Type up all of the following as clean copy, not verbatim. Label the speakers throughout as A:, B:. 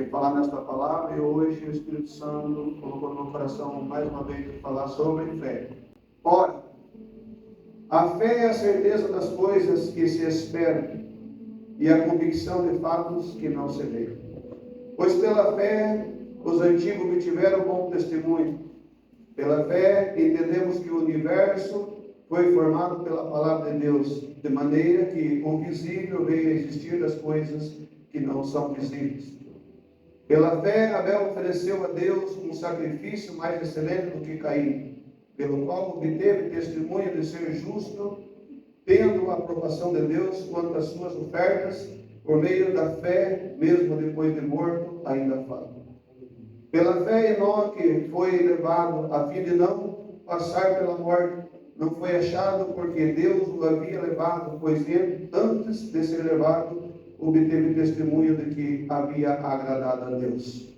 A: falar nesta palavra, e hoje o Espírito Santo colocou no meu coração mais uma vez de falar sobre fé. Ora, a fé é a certeza das coisas que se esperam e a convicção de fatos que não se veem. Pois pela fé os antigos obtiveram bom testemunho. Pela fé entendemos que o universo foi formado pela palavra de Deus, de maneira que o visível veio a existir das coisas que não são visíveis. Pela fé, Abel ofereceu a Deus um sacrifício mais excelente do que Caim, pelo qual obteve testemunho de ser justo, tendo a aprovação de Deus quanto às suas ofertas, por meio da fé, mesmo depois de morto, ainda fala. Pela fé, Enoque foi levado a fim de não passar pela morte. Não foi achado porque Deus o havia levado, pois ele, antes de ser levado, obteve testemunho de que havia agradado a Deus.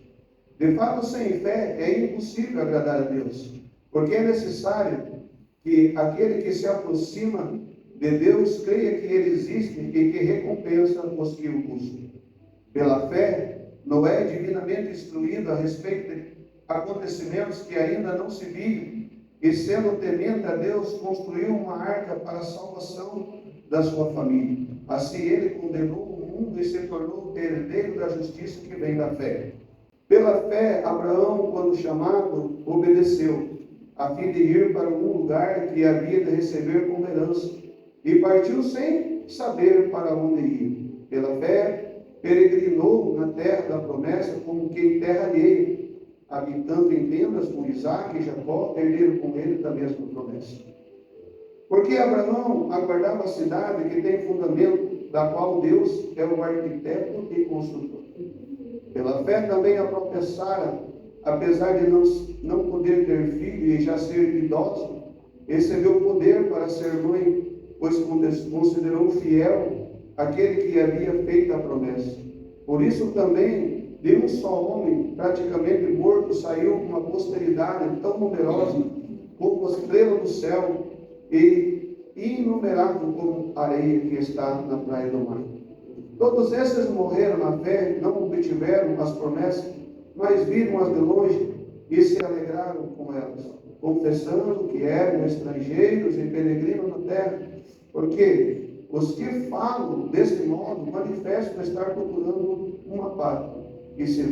A: De fato, sem fé é impossível agradar a Deus, porque é necessário que aquele que se aproxima de Deus creia que Ele existe e que recompensa os que o buscam. Pela fé, Noé, divinamente instruído a respeito de acontecimentos que ainda não se viam, e sendo temente a Deus, construiu uma arca para a salvação da sua família. Assim ele condenou o mundo e se tornou herdeiro da justiça que vem da fé. Pela fé, Abraão, quando chamado, obedeceu, a fim de ir para um lugar que havia de receber como herança, e partiu sem saber para onde ia. Pela fé, peregrinou na terra da promessa como que em terra alheia, habitando em tendas com Isaque e Jacó, herdeiro com ele da mesma promessa. Porque Abraão aguardava a cidade que tem fundamento, da qual Deus é o arquiteto e construtor. Pela fé também a própria Sara, apesar de não poder ter filho e já ser idosa, recebeu poder para ser mãe, pois considerou fiel aquele que havia feito a promessa. Por isso também, de um só homem, praticamente morto, saiu uma posteridade tão numerosa como a estrela do céu e inumerável como a areia que está na praia do mar. Todos esses morreram na fé, não obtiveram as promessas, mas viram-as de longe e se alegraram com elas, confessando que eram estrangeiros e peregrinos na terra, porque os que falam desse modo manifestam estar procurando uma pátria. E se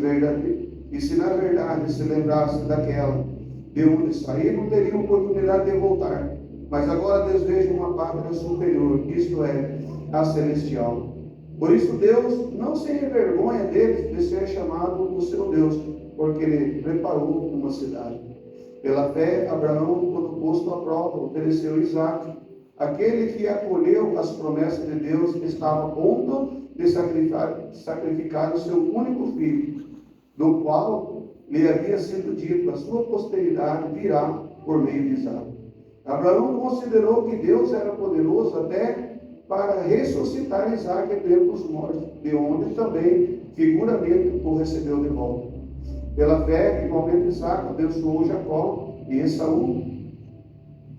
A: na verdade se lembrasse daquela de onde saíram, teriam oportunidade de voltar. Mas agora desejam uma pátria superior, isto é, a celestial. Por isso Deus não se envergonha deles de ser chamado o seu Deus, porque ele preparou uma cidade. Pela fé, Abraão, quando posto à prova, ofereceu Isaque. Aquele que acolheu as promessas de Deus estava a ponto de sacrificar o seu único filho, do qual lhe havia sido dito, a sua posteridade virá por meio de Isaque. Abraão considerou que Deus era poderoso até para ressuscitar Isaque dentre os mortos, de onde também figuramente o recebeu de volta. Pela fé, igualmente Isaque abençoou Jacó e Esaú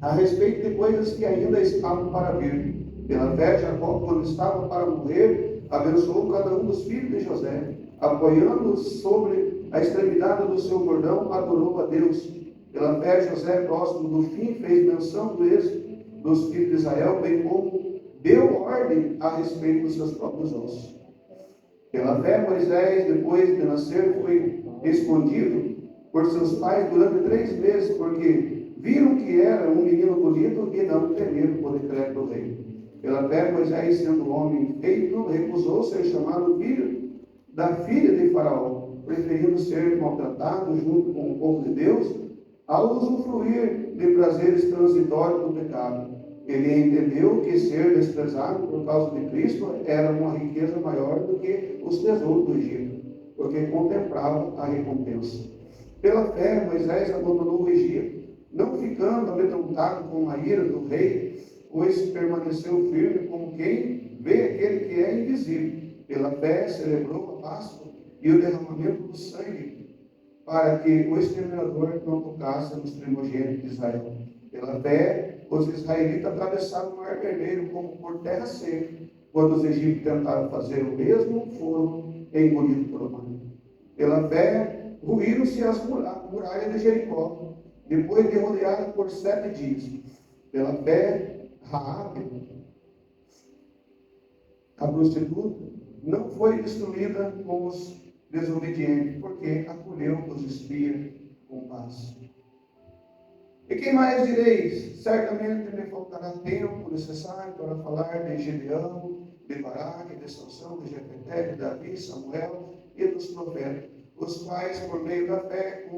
A: a respeito de coisas que ainda estavam para vir. Pela fé, Jacó, quando estava para morrer, abençoou cada um dos filhos de José, apoiando-os sobre a extremidade do seu bordão, adorou a Deus. Pela fé, José, próximo do fim, fez menção do êxito dos filhos de Israel, bem como deu ordem a respeito dos seus próprios ossos. Pela fé, Moisés, depois de nascer, foi escondido por seus pais durante 3 meses, porque viram que era um menino bonito e não temeram por decreto do rei. Pela fé, Moisés, sendo homem feito, recusou ser chamado filho da filha de Faraó, preferindo ser maltratado junto com o povo de Deus, ao usufruir de prazeres transitórios do pecado. Ele entendeu que ser desprezado por causa de Cristo era uma riqueza maior do que os tesouros do Egito, porque contemplava a recompensa. Pela fé, Moisés abandonou o Egito, não ficando amedrontado com a ira do rei, pois permaneceu firme como quem vê aquele que é invisível. Pela fé, celebrou a Páscoa e o derramamento do sangue, para que o exterminador não tocasse nos primogênitos de Israel. Pela fé, os israelitas atravessaram o Mar Vermelho como por terra seca. Quando os egípcios tentaram fazer o mesmo, foram engolidos pelo mar. Pela fé, ruíram-se as muralhas de Jericó, depois de rodeado por 7 dias. Pela fé, Raabe, a prostituta, não foi destruída com os desobedientes, porque acolheu os espias com paz. E quem mais direis? Certamente me faltará tempo necessário para falar de Gideão, de Baraque, de Sansão, de Jefté, de Davi, Samuel e dos profetas, os quais, por meio da fé,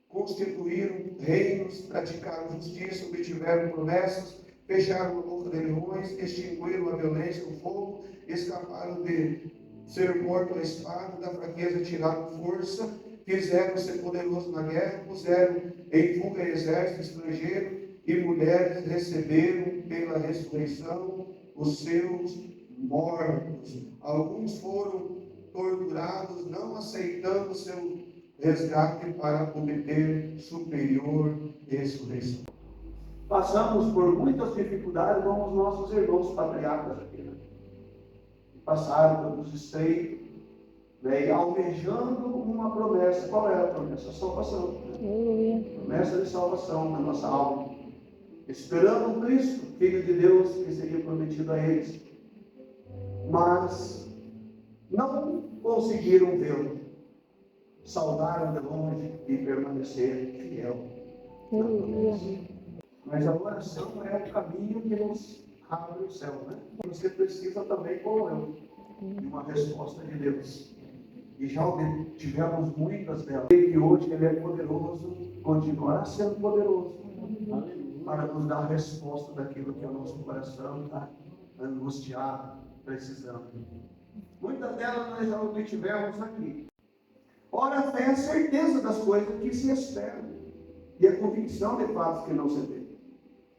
A: constituíram reinos, praticaram justiça, obtiveram promessas, fecharam a boca de leões, extinguiram a violência, o fogo, escaparam de ser morto à espada, da fraqueza tiraram força, fizeram-se poderosos na guerra, puseram em fuga exército estrangeiro, e mulheres receberam pela ressurreição os seus mortos. Alguns foram torturados, não aceitando seu resgate para obter superior ressurreição. Passamos por muitas dificuldades com os nossos irmãos patriarcas aqui, né? Passaram pelos estreitos, né? E almejando uma promessa. Qual é a promessa? A salvação. Promessa de salvação na nossa alma. Esperando Cristo, Filho de Deus, que seria prometido a eles. Mas não conseguiram vê-lo. Saudaram de longe e permaneceram fiel na promessa. Mas a oração é o caminho que nos abre o céu, né? Você precisa também, como eu, de uma resposta de Deus. E já tivemos muitas delas. E que hoje Ele é poderoso, continuará sendo poderoso, para nos dar a resposta daquilo que o nosso coração está angustiado, precisando. Muitas delas nós já obtivemos aqui. Ora, a fé é a certeza das coisas que se esperam e a convicção de fatos que não se vê.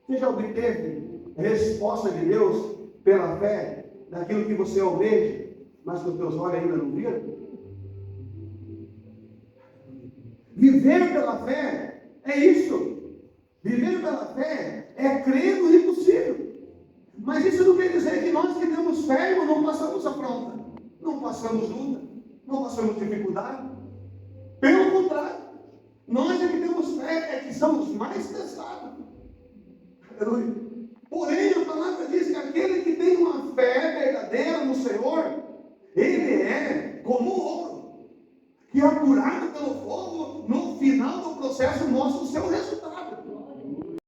A: Você já obteve resposta de Deus pela fé daquilo que você almeja, mas que os teus olhos ainda não viram? Viver pela fé é isso. Viver pela fé é crer no impossível. Mas isso não quer dizer que nós que temos fé, irmão, não passamos afronta, não passamos luta, não passamos dificuldade. Pelo contrário, nós é que temos fé, é que somos mais testados. Aleluia. Porém, a palavra diz que aquele que tem uma fé verdadeira no Senhor, ele é como o ouro, que apurado pelo fogo, no final do processo mostra o seu resultado.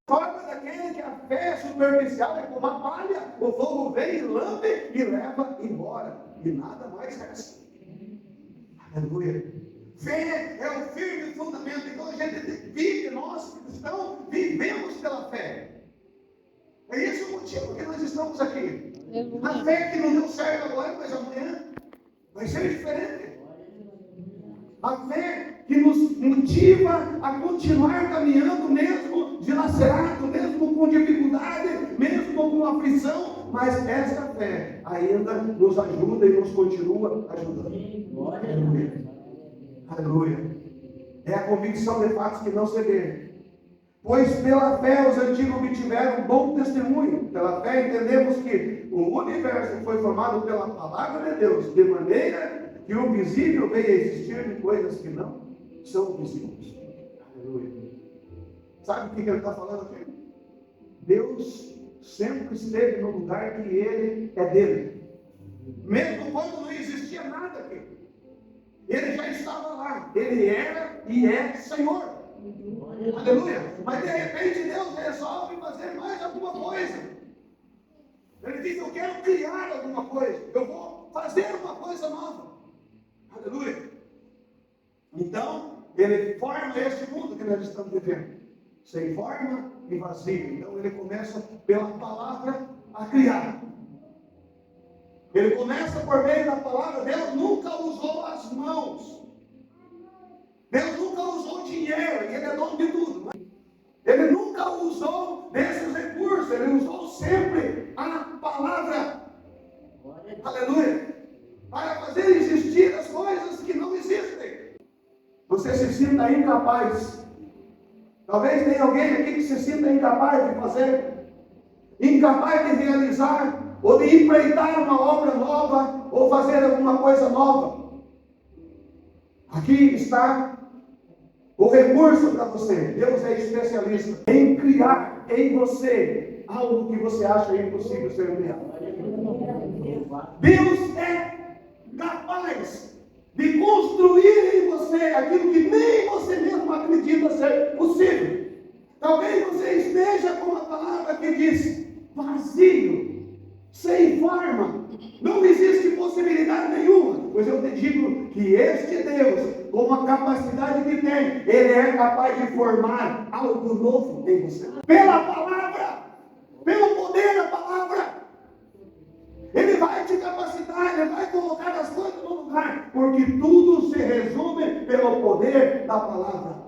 A: Forma daquele que a fé superficial é como a palha, o fogo vem e lambe e leva embora, e nada mais resta. Aleluia. Fé é o firme fundamento. Então a gente vive, nós cristãos vivemos pela fé. É esse o motivo que nós estamos aqui. A fé que não deu certo agora, mas amanhã vai ser diferente. A fé que nos motiva a continuar caminhando, mesmo dilacerado, mesmo com dificuldade, mesmo com aflição, mas essa fé ainda nos ajuda e nos continua ajudando. Aleluia. Aleluia. É a convicção de fatos que não se vê. Pois pela fé os antigos obtiveram bom testemunho. Pela fé entendemos que o universo foi formado pela palavra de Deus, de maneira que o visível veio a existir de coisas que não são visíveis. Aleluia. Sabe o que ele está falando aqui? Deus sempre esteve no lugar que Ele é dele. Mesmo quando não existia nada aqui. Ele já estava lá. Ele era e é Senhor. Aleluia. Mas de repente Deus resolve fazer mais alguma coisa. Ele diz: eu quero criar alguma coisa. Eu vou fazer uma coisa nova. Aleluia. Então, Ele forma este mundo que nós estamos vivendo. Sem forma e vazio. Então Ele começa pela palavra a criar. Ele começa por meio da palavra. Deus nunca usou as mãos. Deus nunca usou dinheiro, e Ele é dono de tudo. Ele nunca usou desses recursos, Ele usou sempre a palavra. Aleluia. Para fazer existir as coisas que não existem. Você se sinta incapaz. Talvez tenha alguém aqui que se sinta incapaz de fazer, incapaz de realizar, ou de empreitar uma obra nova, ou fazer alguma coisa nova. Aqui está o recurso para você. Deus é especialista em criar em você algo que você acha impossível ser criado. Deus é capaz de construir em você aquilo que nem você mesmo acredita ser possível. Talvez você esteja com uma palavra que diz vazio, sem forma, não existe possibilidade nenhuma. Pois eu te digo que este Deus, com a capacidade que tem, Ele é capaz de formar algo novo em você. Pela palavra, pelo poder da palavra. Ele vai te capacitar, Ele vai colocar as coisas no lugar, porque tudo se resume pelo poder da palavra.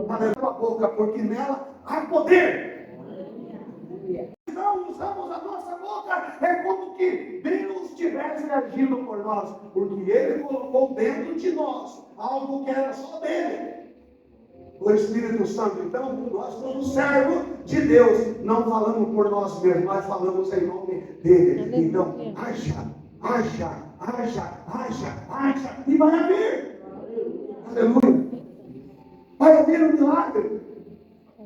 A: Abre a boca, porque nela há poder. Não usamos a nossa boca, é como que Deus estivesse agindo por nós, porque Ele colocou dentro de nós algo que era só dele. O Espírito Santo. Então, nós somos servos de Deus, não falamos por nós mesmos, nós falamos em nome dele. Então, haja, e vai haver. Aleluia. Vai haver um milagre.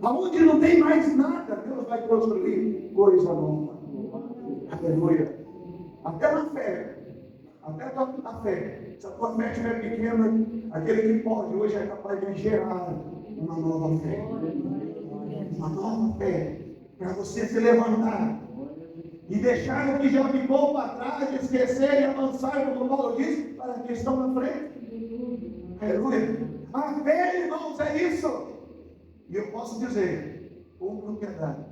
A: Aonde não tem mais nada, Deus vai construir coisa nova. Aleluia. Até na fé. Até na fé. Se a tua fé estiver pequena, aquele que pode hoje é capaz de gerar uma nova fé. Uma nova fé. Para você se levantar. E deixar o que já ficou para trás, esquecer e avançar, como Paulo diz, para que estão na frente. Aleluia. A fé, irmãos, é isso. E eu posso dizer, com propriedade,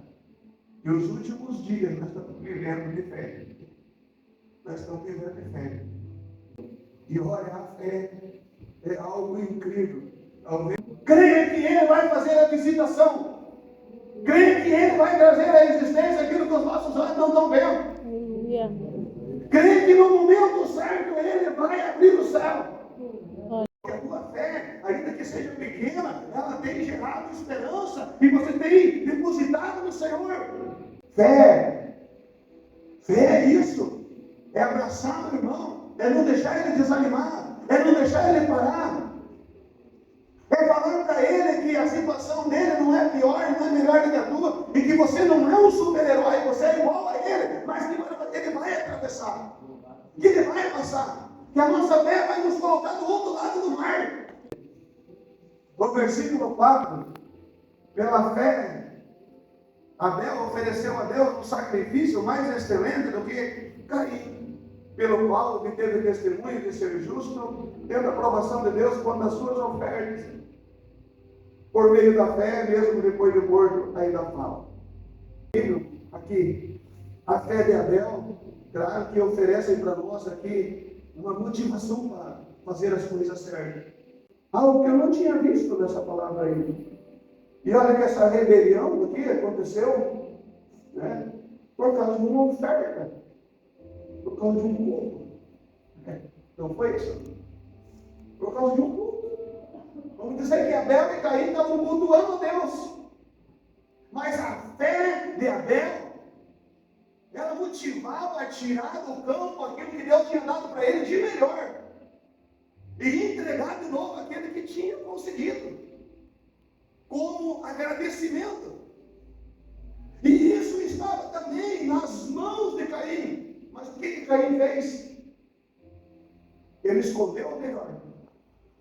A: que os últimos dias nós estamos vivendo de fé. Nós estamos vivendo de fé. E olha, a fé é algo incrível. Creia que Ele vai fazer a visitação. Creia que Ele vai trazer à existência aquilo que os nossos olhos não estão vendo. Creia que no momento certo Ele vai abrir o céu. A tua fé, ainda que seja pequena, ela tem gerado esperança e você tem depositado no Senhor. Fé é isso. É abraçar o irmão, é não deixar ele desanimar, é não deixar ele parar. É falar para ele que a situação dele não é pior, não é melhor do que a tua, e que você não é um super-herói, você é igual a ele, mas que ele vai atravessar, que ele vai passar, que a nossa fé vai nos colocar do outro lado do mar. No versículo 4, pela fé, Abel ofereceu a Deus um sacrifício mais excelente do que Caim, pelo qual obteve testemunho de ser justo, tendo a aprovação de Deus quanto às suas ofertas. Por meio da fé, mesmo depois de morto, ainda fala. Aqui, a fé de Abel, claro que oferece para nós aqui uma motivação para fazer as coisas certas. Algo que eu não tinha visto nessa palavra aí. E olha que essa rebelião aqui aconteceu, né, por causa de uma oferta, por causa de um culto. Não foi isso? Por causa de um culto. Vamos dizer que Abel e Caim estavam cultuando a Deus. Mas a fé de Abel, ela motivava a tirar do campo aquilo que Deus tinha dado para ele de melhor. E entregar de novo aquele que tinha concedido. Como agradecimento. E isso estava também nas mãos de Caim. Mas o que Caim fez? Ele escondeu o melhor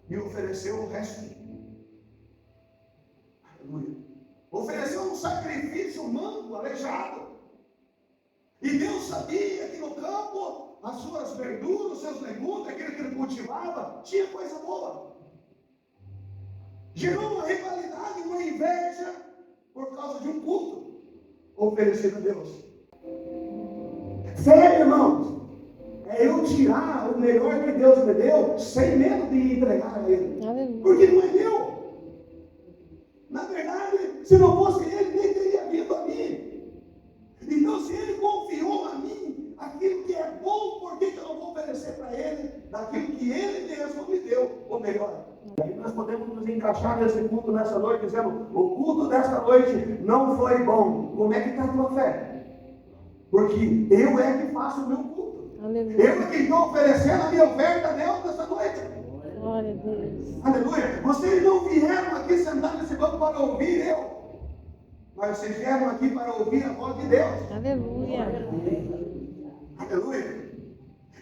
A: e ofereceu o resto. Aleluia. Ofereceu um sacrifício manco, aleijado. E Deus sabia que no campo, as suas verduras, os seus legumes, aquilo que ele cultivava, tinha coisa boa. Gerou uma rivalidade, uma inveja, por causa de um culto oferecido a Deus. Sério, irmãos, é eu tirar o melhor que Deus me deu, sem medo de entregar a Ele. Porque não é meu. Na verdade, se não fosse Ele, nem teria vindo a mim. Então, se Ele confiou a mim aquilo que é bom, por que eu não vou oferecer para Ele daquilo que Ele mesmo me deu, o melhor? E nós podemos nos encaixar nesse culto nessa noite, dizendo, o culto desta noite não foi bom. Como é que está a tua fé? Porque eu é que faço o meu culto. Aleluia. Eu é que estou oferecendo a minha oferta a Deus nessa noite.
B: Glória a Deus.
A: Aleluia. Vocês não vieram aqui sentar nesse banco para ouvir eu, mas vocês vieram aqui para ouvir a voz de Deus.
B: Aleluia.
A: Aleluia.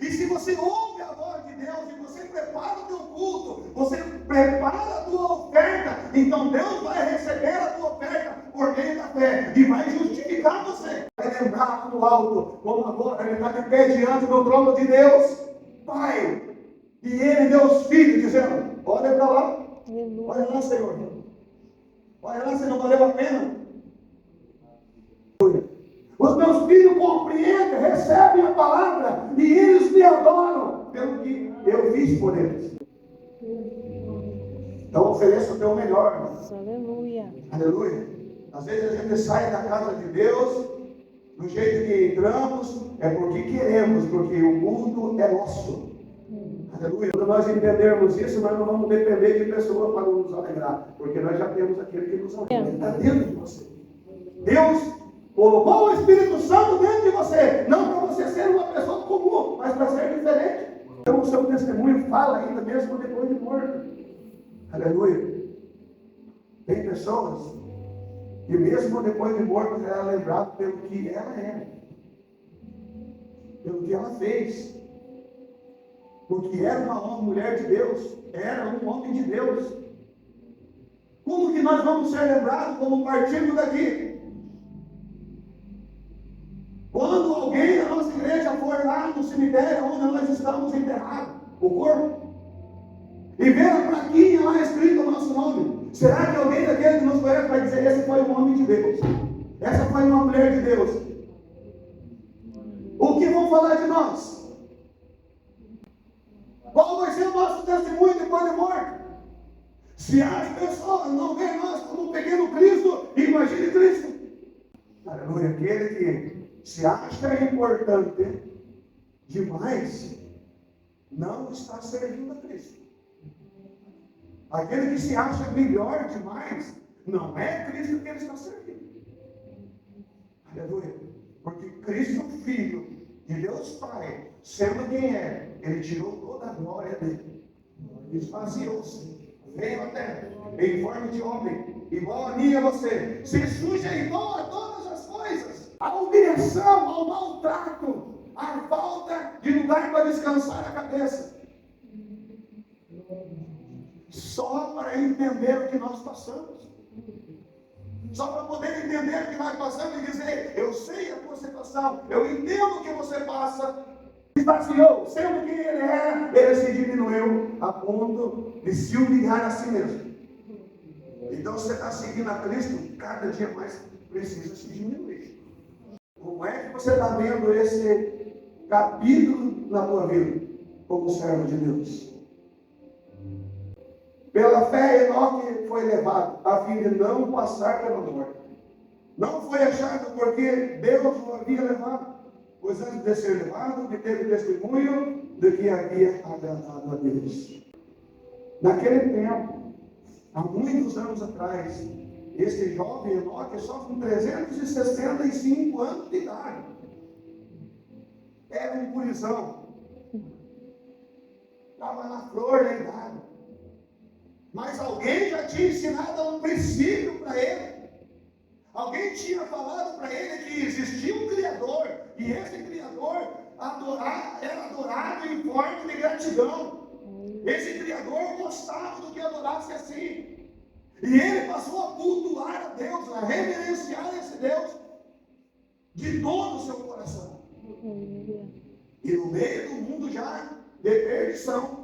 A: E se você ouve a voz de Deus e você prepara o teu culto, você prepara a tua oferta, então Deus vai receber a tua oferta por meio da fé e vai justificar você. Vai lembrar no alto, como agora ele está de pé diante do trono de Deus, Pai. E ele deu os filhos, dizendo: olha para lá, olha lá, Senhor. Olha lá, se não valeu a pena. Os meus filhos compreendem, recebem a palavra e eles me adoram pelo que eu fiz por eles. Então ofereça o teu melhor, irmão.
B: Aleluia.
A: Aleluia. Às vezes a gente sai da casa de Deus, do jeito que entramos, é porque queremos, porque o culto é nosso. Aleluia. Quando nós entendermos isso, nós não vamos depender de pessoas para nos alegrar, porque nós já temos aquele que nos alegra. Está dentro de você. Deus colocou o Espírito Santo dentro de você, não para você ser uma pessoa comum, mas para ser diferente. Então o seu testemunho fala ainda mesmo depois de morto. Aleluia. Tem pessoas que mesmo depois de morto ela é lembrada pelo que ela é, pelo que ela fez, porque era uma mulher de Deus, era um homem de Deus. Como que nós vamos ser lembrados como partindo daqui? Quando alguém da nossa igreja for lá no cemitério onde nós estamos enterrados, o corpo, e ver a plaquinha lá escrito o nosso nome, será que alguém daquele que nos conhece vai dizer: esse foi um homem de Deus, essa foi uma mulher de Deus? O que vão falar de nós? Qual vai ser o nosso testemunho depois de morto? Se as pessoas não veem nós como um pequeno Cristo, imagine Cristo. Aleluia. Aquele que se acha importante demais não está servindo a Cristo. Aquele que se acha melhor demais não é Cristo que ele está servindo. Aleluia. Porque Cristo, Filho de Deus Pai, sendo quem é, ele tirou toda a glória dele, esvaziou-se, veio à terra em forma de homem, igual a mim e a você, se sujeitou a todas as coisas, à humilhação, ao maltrato, à falta de lugar para descansar a cabeça, só para entender o que nós passamos, só para poder entender o que nós passamos e dizer: eu sei a tua situação, eu entendo o que você passa. Esvaziou, sendo quem ele é, ele se diminuiu a ponto de se humilhar a si mesmo. Então você está seguindo a Cristo, cada dia mais precisa se diminuir. Como é que você está vendo esse capítulo na tua vida como servo de Deus? Pela fé, Enoque foi levado, a fim de não passar pela morte. Não foi achado porque Deus o havia levado, pois antes de ser levado, obteve testemunho de que havia agradado a Deus. Naquele tempo, há muitos anos atrás, esse jovem Enoque, só com 365 anos de idade, era um gurizão, estava na flor da idade. Mas alguém já tinha ensinado um princípio para ele. Alguém tinha falado para ele que existia um Criador, e esse Criador era adorado em forma de gratidão. Esse Criador gostava do que adorasse assim. E ele passou a cultuar a Deus, a reverenciar esse Deus de todo o seu coração. E no meio do mundo já de perdição,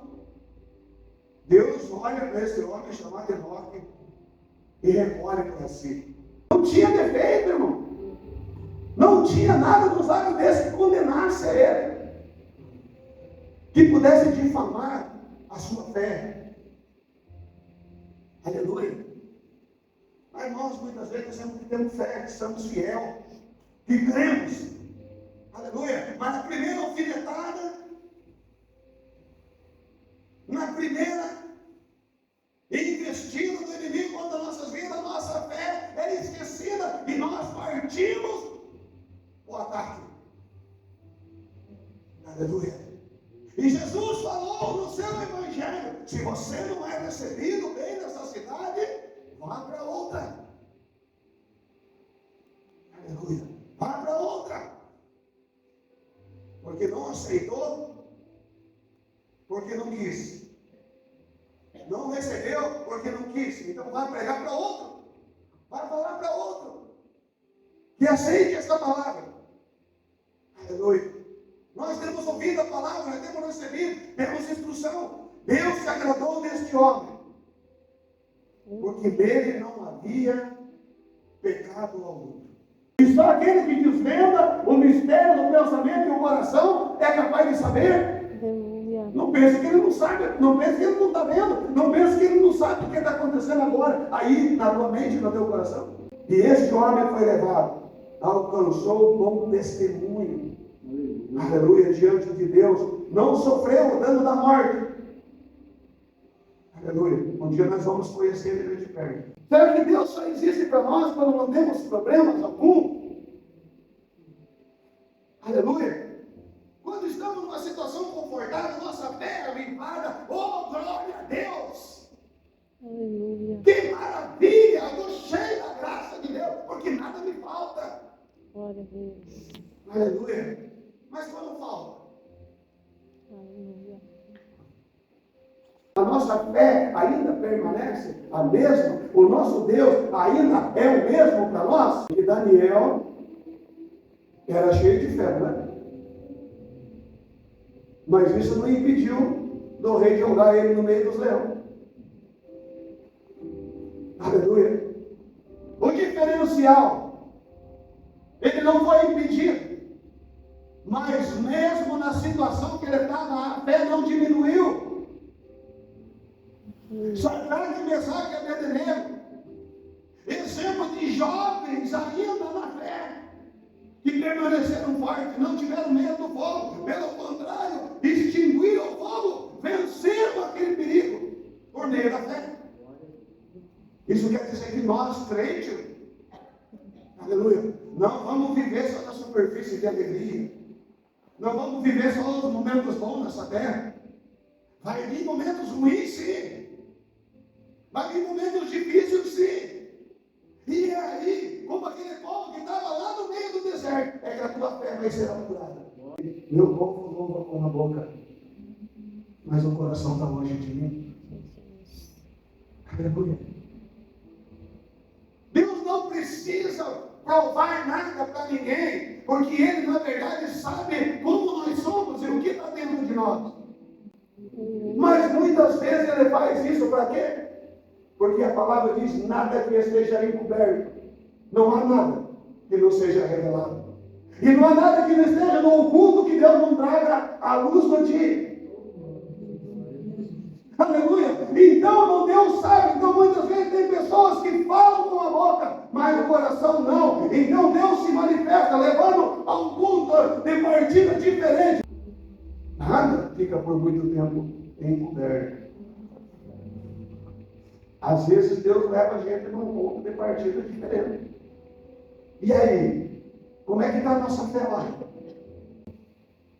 A: Deus olha para esse homem chamado Enoque e recolhe para si. Não tinha defeito, irmão. Não tinha nada nos lábios desse que condenasse a ele, que pudesse difamar a sua fé. Aleluia. Mas nós muitas vezes sempre temos fé, que somos fiel, que cremos. Aleluia. Mas na primeira alfinetada, na primeira investida do inimigo contra nossas vidas, nossa fé é esquecida e nós partimos o ataque. Aleluia. E Jesus falou no seu evangelho Se você não é recebido bem nessa cidade, vá para outra. Aleluia. Vá para outra. Porque não aceitou, porque não quis. Não recebeu porque não quis. Então vai pregar para outro. Vai falar para outro. Que aceite essa palavra. Aleluia. Nós temos ouvido a palavra, nós temos recebido, temos instrução. Deus se agradou deste homem. Porque nele não havia pecado algum. E só aquele que desvenda o mistério do pensamento e o coração é capaz de saber.
B: Aleluia.
A: Não pense que ele não sabe, não pense que ele não está vendo, não pense que ele não sabe o que está acontecendo agora, aí na tua mente e no teu coração. E este homem foi levado, alcançou um bom testemunho, aleluia, diante de Deus, não sofreu o dano da morte. Aleluia. Um dia nós vamos conhecer ele de perto. Será que Deus só existe para nós quando não temos problemas algum? Aleluia. Quando estamos numa situação confortável, nossa fé é avivada. Oh, glória a Deus!
B: Aleluia.
A: Que maravilha! Eu estou cheio da graça de Deus, porque nada me falta.
B: Glória a Deus.
A: Aleluia. Mas quando falta?
B: Aleluia.
A: A nossa fé ainda permanece a mesma. O nosso Deus ainda é o mesmo para nós. E Daniel era cheio de fé, né? Mas isso não impediu do rei jogar ele no meio dos leões. Aleluia. O diferencial, ele não foi impedido, mas mesmo na situação que ele estava, a fé não diminuiu. Sadraque, Mesaque e Abednego, exemplo de jovens ainda na fé, que permaneceram fortes, não tiveram medo do fogo, pelo contrário, extinguiram o fogo, venceram aquele perigo, por meio da fé. Isso quer dizer que nós, crentes, aleluia, não vamos viver só na superfície de alegria, não vamos viver só os momentos bons nessa terra. Vai vir momentos ruins, sim. Vai vir momentos difíceis, sim. E aí, como aquele povo que estava lá no meio do deserto, é que a tua fé vai ser apurada. Meu povo louva com a boca, mas o coração está longe de mim. Aleluia. Deus não precisa provar nada para ninguém, porque Ele, na verdade, sabe como nós somos e o que está dentro de nós. Mas muitas vezes Ele faz isso para quê? Porque a palavra diz: nada que esteja encoberto. Não há nada que não seja revelado. E não há nada que não esteja no oculto que Deus não traga à luz do dia. Aleluia. Então Deus sabe. Então muitas vezes tem pessoas que falam com a boca, mas o coração não. Então Deus se manifesta levando a um ponto de partida diferente. Nada fica por muito tempo encoberto. Às vezes Deus leva a gente num ponto de partida diferente. E aí? Como é que está a nossa fé lá?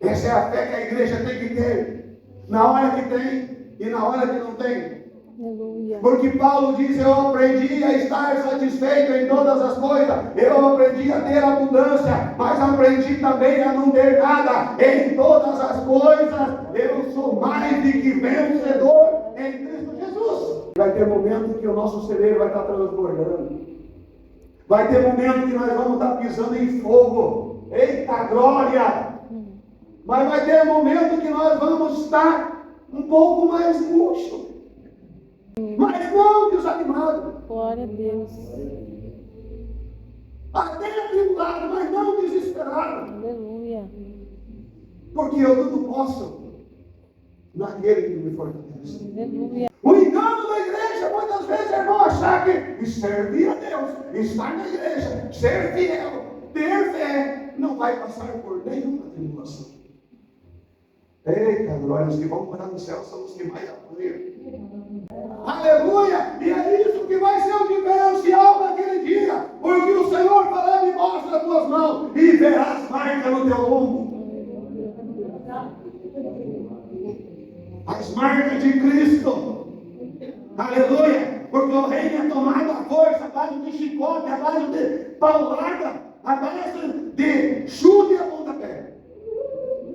A: Essa é a fé que a igreja tem que ter. Na hora que tem e na hora que não tem.
B: Aleluia.
A: Porque Paulo diz: eu aprendi a estar satisfeito em todas as coisas. Eu aprendi a ter abundância, mas aprendi também a não ter nada. Em todas as coisas eu sou mais do que vencedor em Cristo Jesus. Vai ter momento que o nosso celeiro vai estar transbordando. Vai ter momento que nós vamos estar pisando em fogo. Eita glória! Mas vai ter momento que nós vamos estar um pouco mais murcho. Mas não desanimado.
B: Glória a Deus.
A: Até atribulado, mas não desesperado.
B: Aleluia.
A: Porque eu tudo posso naquele que me fortalece.
B: Aleluia.
A: O engano da igreja, muitas vezes, é não achar que servir a Deus, estar na igreja, ser fiel, ter fé, não vai passar por nenhuma tribulação. Eita, glória, os que vão morar no céu são os que mais apanham. Aleluia! E é isso que vai ser o diferencial daquele dia, porque o Senhor fará: me mostra as tuas mãos e verás marca no teu ombro. as marcas de Cristo. Aleluia! Porque o reino é tomado à força, à base de chicote, à base de paulada, à base de chute e a pontapé.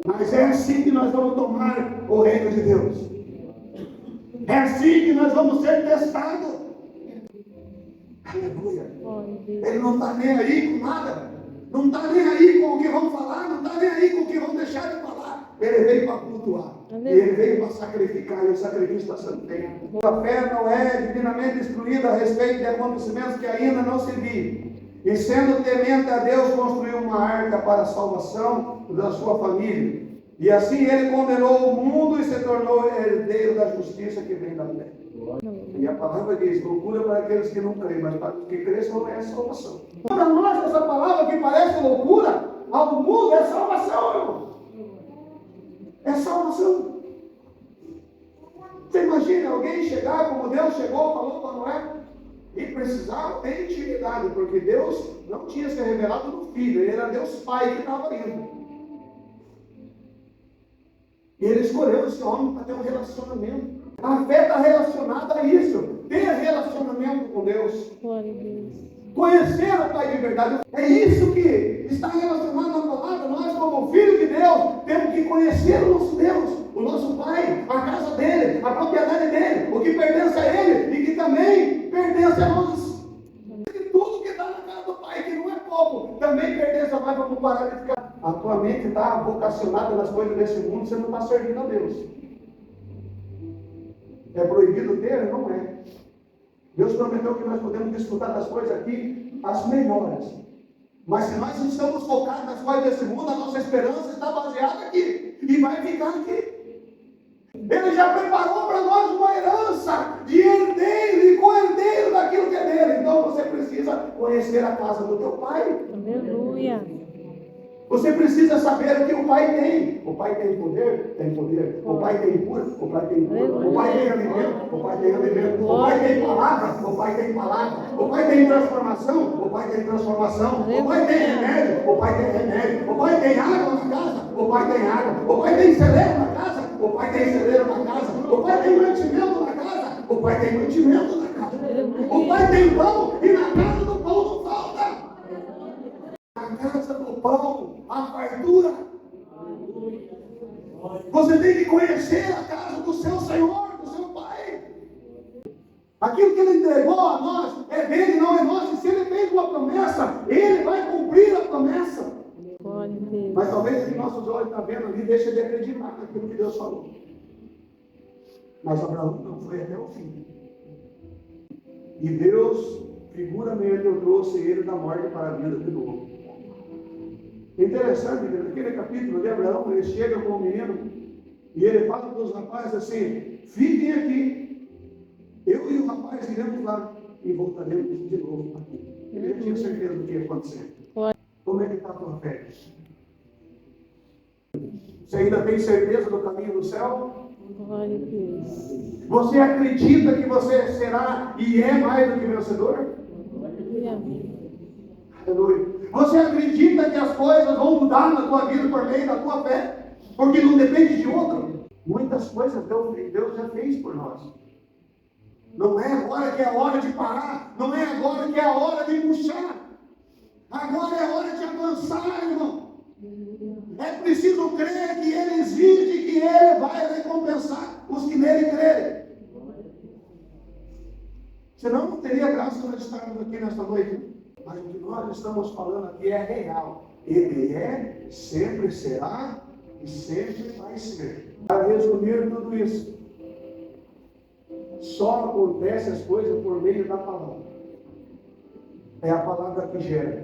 A: Mas é assim que nós vamos tomar o reino de Deus. É assim que nós vamos ser testados. Aleluia! Ele não está nem aí com nada. Não está nem aí com o que vão falar, não está nem aí com o que vão deixar de falar. Ele veio para cultuar. E ele veio para sacrificar, e o sacrifício está sendo feito. A fé não é divinamente instruída a respeito de acontecimentos que ainda não se viram. E sendo temente a Deus, construiu uma arca para a salvação da sua família. E assim ele condenou o mundo e se tornou herdeiro da justiça que vem da fé. E a palavra diz, loucura para aqueles que não creem, mas para os que creem só é salvação. Para nós, essa palavra que parece loucura, ao mundo é salvação, irmão. É salvação. Você imagina alguém chegar como Deus chegou, falou para Noé, e precisava ter intimidade, porque Deus não tinha se revelado no Filho, ele era Deus Pai que estava indo. E ele escolheu esse homem para ter um relacionamento. A fé está relacionada a isso. Ter relacionamento com Deus.
B: Glória a Deus.
A: Conhecer o Pai de verdade. É isso que está relacionado à palavra. Nós, como filhos de Deus, temos que conhecer o nosso Deus, o nosso Pai, a casa dele, a propriedade dele, o que pertence a ele e que também pertence a nós. E tudo que está na casa do Pai, que não é pouco, também pertence a nós. Vamos parar de ficar. A tua mente está vocacionada nas coisas desse mundo, você não está servindo a Deus. É proibido ter? Não é. Deus prometeu que nós podemos desfrutar das coisas aqui, as melhores. Mas se nós estamos focados nas coisas desse mundo, a nossa esperança está baseada aqui. E vai ficar aqui. Ele já preparou para nós uma herança de herdeiro e co-herdeiro daquilo que é dele. Então você precisa conhecer a casa do teu pai.
B: Aleluia.
A: Você precisa saber o que o Pai tem. O Pai tem poder? Tem poder. O Pai tem cura? O Pai tem cura. O Pai tem alimento? O Pai tem alimento. O Pai tem palavra? O Pai tem palavra. O Pai tem transformação? O Pai tem transformação. O Pai tem remédio? O Pai tem remédio. O Pai tem água na casa? O Pai tem água. O Pai tem celeiro na casa? O Pai tem celeiro na casa. O Pai tem mantimento na casa? O Pai tem mantimento na casa. O Pai tem pão e na casa do pão não falta. A casa do pão, a fartura. Você tem que conhecer a casa do seu Senhor, do seu Pai. Aquilo que Ele entregou a nós é dele, não é nosso. E se Ele fez uma promessa, Ele vai cumprir a promessa. Mas talvez que nossos olhos estão vendo ali, deixa de acreditar naquilo que Deus falou. Mas Abraão não foi até o fim. E Deus, figuramente, eu trouxe ele da morte para a vida de novo. Interessante que naquele capítulo de Abraão, ele chega com o menino e ele fala para os rapazes assim: fiquem aqui, eu e o rapaz iremos lá e voltaremos de novo aqui. Ele tinha certeza do que ia acontecer. Como é que está a tua fé? Você ainda tem certeza do caminho do céu?
B: Glória a Deus.
A: Você acredita que você será e é mais do que vencedor? Aleluia. Você acredita que as coisas vão mudar na tua vida por meio da tua fé? Porque não depende de outro. Muitas coisas Deus já fez por nós. Não é agora que é a hora de parar. Não é agora que é a hora de puxar. Agora é a hora de avançar, irmão. É preciso crer que Ele existe e que Ele vai recompensar os que nele crerem. Senão não teria graça nós estarmos aqui nesta noite. Mas o que nós estamos falando aqui é real. Ele é, sempre será e sempre vai ser. Para resumir tudo isso, só acontece as coisas por meio da palavra. É a palavra que gera.